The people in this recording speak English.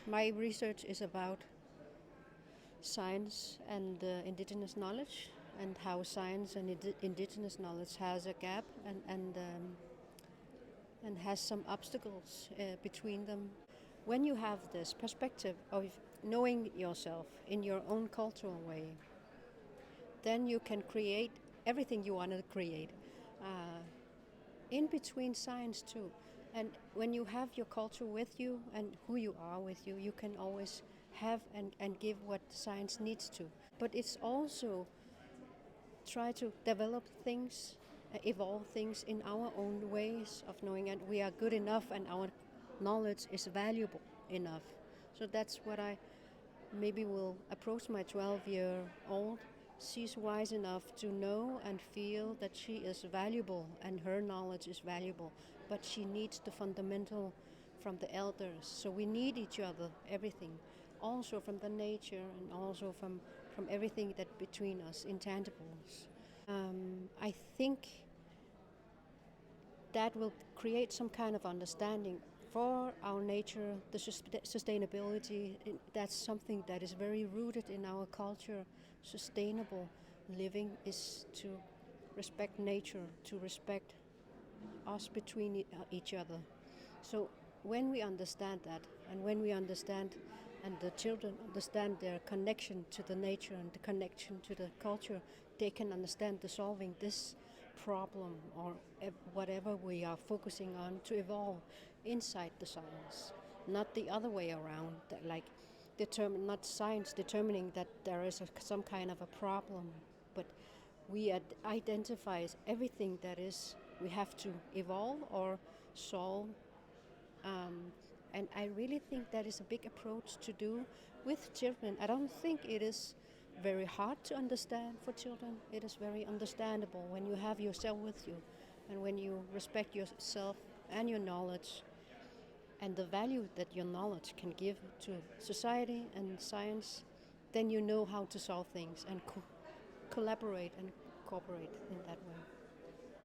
My research is about science and indigenous knowledge, and how science and indigenous knowledge has a gap and has some obstacles between them. When you have this perspective of knowing yourself in your own cultural way, then you can create everything you want to create. In between science too. And when you have your culture with you and who you are with you, you can always have and give what science needs to. But it's also try to develop things, evolve things in our own ways of knowing, and we are good enough and our knowledge is valuable enough. So that's what I maybe will approach my 12-year-old. She's wise enough to know and feel that she is valuable and her knowledge is valuable, but she needs the fundamental from the elders. So we need each other, everything, also from the nature and also from everything that between us, intangibles. I think that will create some kind of understanding for our nature, the sustainability. That's something that is very rooted in our culture. Sustainable living is to respect nature, to respect us between each other. So when we understand that, and when we understand, and the children understand their connection to the nature and the connection to the culture, they can understand the solving this problem or whatever we are focusing on to evolve inside the science, not the other way around, that like not science determining that there is some kind of a problem, but we identify everything that is we have to evolve or solve. And I really think that is a big approach to do with children. I don't think it is very hard to understand for children. It is very understandable when you have yourself with you and when you respect yourself and your knowledge and the value that your knowledge can give to society and science, then you know how to solve things and collaborate and cooperate in that way.